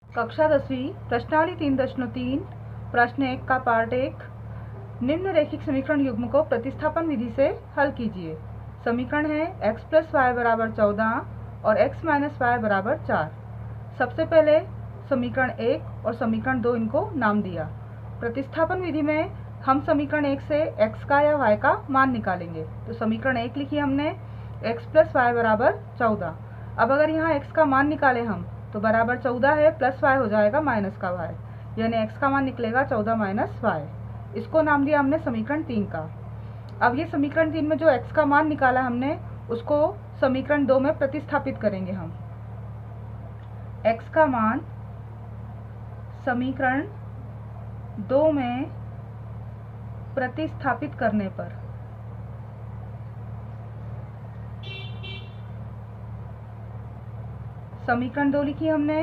कक्षा 10वीं प्रश्नावली 3.3 प्रश्न 1 का पार्ट 1 निम्न रैखिक समीकरण युग्म को प्रतिस्थापन विधि से हल कीजिए। समीकरण है x + y = 14 और x - y = 4। सबसे पहले समीकरण 1 और समीकरण 2 इनको नाम दिया। प्रतिस्थापन विधि में हम समीकरण 1 से x का या y का मान निकालेंगे। तो समीकरण 1 लिखी हमने x + y = 14। अब अगर यहाँ x का मान निकालें हम तो बराबर 14 है, प्लस y हो जाएगा माइनस का y, यानी x का मान निकलेगा 14 - y। इसको नाम दिया हमने समीकरण 3 का। अब ये समीकरण 3 में जो x का मान निकाला हमने उसको समीकरण 2 में प्रतिस्थापित करेंगे हम। x का मान समीकरण 2 में प्रतिस्थापित करने पर समीकरण 2 लिखी हमने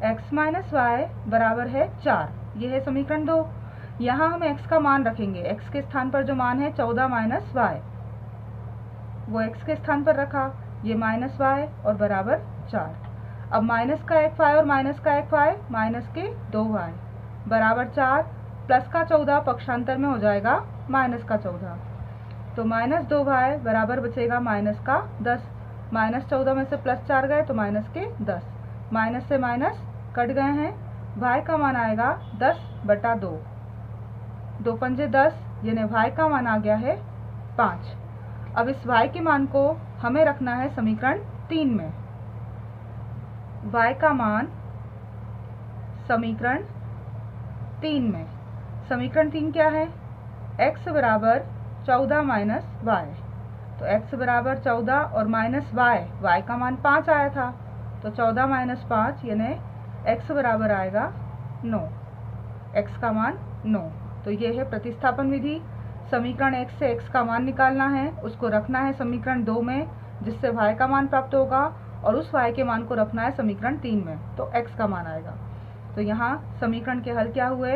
x - y बराबर है 4। ये है समीकरण 2। यहाँ हम x का मान रखेंगे। x के स्थान पर जो मान है 14 - y, वो x के स्थान पर रखा, ये -y और बराबर 4। अब माइनस का एक y और माइनस का एक y, माइनस के 2y बराबर 4, प्लस का 14 पक्षांतर में हो जाएगा माइनस का 14। तो -2y बराबर बचेगा माइनस का 10। -14 में से +4 गए तो माइनस के 10। माइनस से माइनस कट गए हैं। y का मान आएगा 10/2। 2 पंजे 10, यानी y का मान आ गया है 5। अब इस y के मान को हमें रखना है समीकरण 3 में। y का मान समीकरण 3 में। समीकरण 3 क्या है? x बराबर 14 - y। तो x बराबर 14 और माइनस y का मान 5 आया था, तो 14 - 5 यानी x बराबर आएगा 9। x का मान 9। तो ये है प्रतिस्थापन विधि। समीकरण 1 से x का मान निकालना है, उसको रखना है समीकरण 2 में, जिससे y का मान प्राप्त होगा, और उस y के मान को रखना है समीकरण 3 में, तो x का मान आएगा। तो यहाँ समीकरण के हल क्या हुए?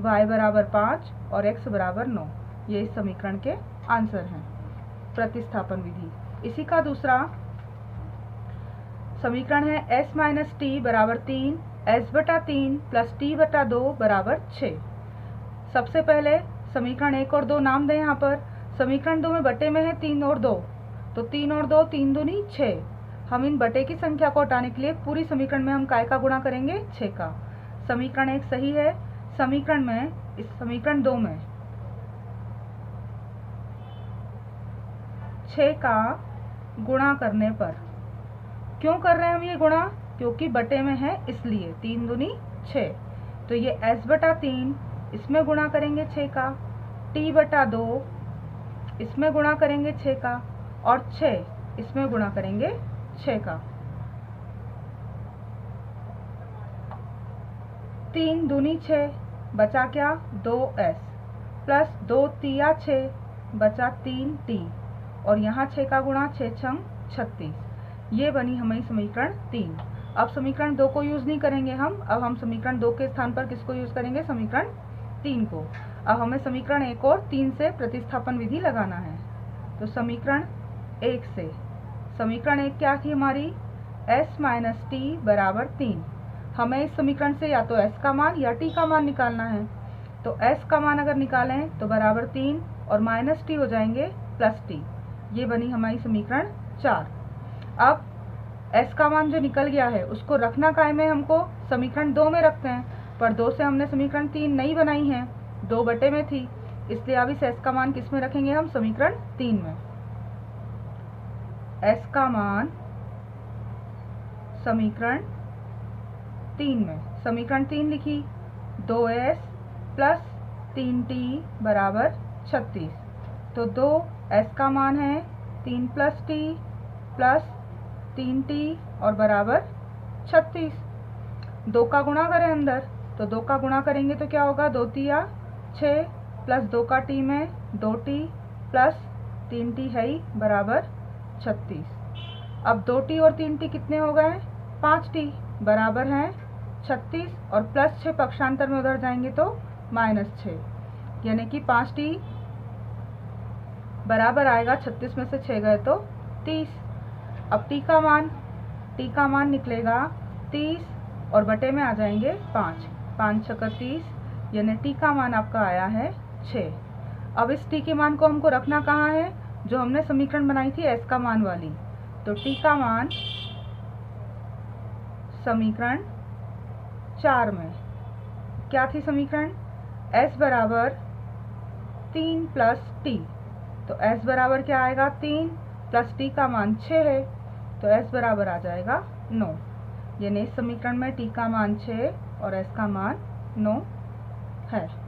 y बराबर 5 और x बराबर 9। ये इस समीकरण के आंसर हैं। प्रतिस्थापन विधि। इसी का दूसरा समीकरण है s - t बराबर 3, s/3 + t/2 बराबर 6। सबसे पहले समीकरण 1 और 2 नाम दें। यहाँ पर समीकरण 2 में बटे में है 3 और 2, तो 3 और 2 3 दूनी 6। हम इन बटे की संख्या को हटाने के लिए पूरी समीकरण में हम काय का गुणा करेंगे? 6 का। समीकरण 1 सही है। समीकरण में इस समीकरण 2 में 6 का गुणा करने पर, क्यों कर रहे हैं हम ये गुणा? क्योंकि बटे में है इसलिए, 3 दूनी 6। तो ये s/3 इसमें गुणा करेंगे 6 का, t/2 इसमें गुणा करेंगे 6 का, और 6 इसमें गुणा करेंगे 6 का। 3 दूनी 6, बचा क्या? 2s प्लस 2 तिया 6, बचा 3t, और यहाँ 6 का गुणा 6 छंग 36। ये बनी हमारी समीकरण 3। अब समीकरण 2 को यूज़ नहीं करेंगे हम। अब हम समीकरण 2 के स्थान पर किसको यूज़ करेंगे? समीकरण 3 को। अब हमें समीकरण 1 और 3 से प्रतिस्थापन विधि लगाना है। तो समीकरण 1 से, समीकरण 1 क्या थी हमारी? s - t बराबर 3। हमें इस समीकरण से या तो s का मान या t का मान निकालना है। तो s का मान अगर निकालें तो बराबर 3 और माइनस t हो जाएंगे प्लस t। ये बनी हमारी समीकरण 4। अब s का मान जो निकल गया है उसको रखना काय में? हमको समीकरण 2 में रखते हैं, पर 2 से हमने समीकरण 3 नहीं बनाई है, 2 बटे में थी, इसलिए अब इस s का मान किस में रखेंगे हम? समीकरण 3 में। s का मान समीकरण 3 में। समीकरण 3 लिखी, 2s प्लस 3t बराबर 36। तो 2s का मान है 3 + t प्लस 3t और बराबर 36। 2 का गुणा करें अंदर, तो 2 का गुणा करेंगे तो क्या होगा? 2 तिया 6 प्लस 2 का t में 2t प्लस 3t है ही बराबर 36। अब 2t और 3t कितने हो गए? 5t बराबर हैं 36, और प्लस 6 पक्षांतर में उधर जाएंगे तो -6, यानी कि 5t बराबर आएगा 36 में से 6 गए तो 30। अब t का मान निकलेगा 30 और बटे में आ जाएंगे 5, 5 छक्का 30, यानी टी का मान आपका आया है 6। अब इस टी के मान को हमको रखना कहाँ है, जो हमने समीकरण बनाई थी एस का मान वाली। तो टी का मान समीकरण 4 में क्या थी समीकरण, s बराबर 3 प्लस टी। तो s बराबर क्या आएगा, 3 प्लस टी का मान 6 है, तो s बराबर आ जाएगा 9। यानी इस समीकरण में t का मान 6 और s का मान 9 है।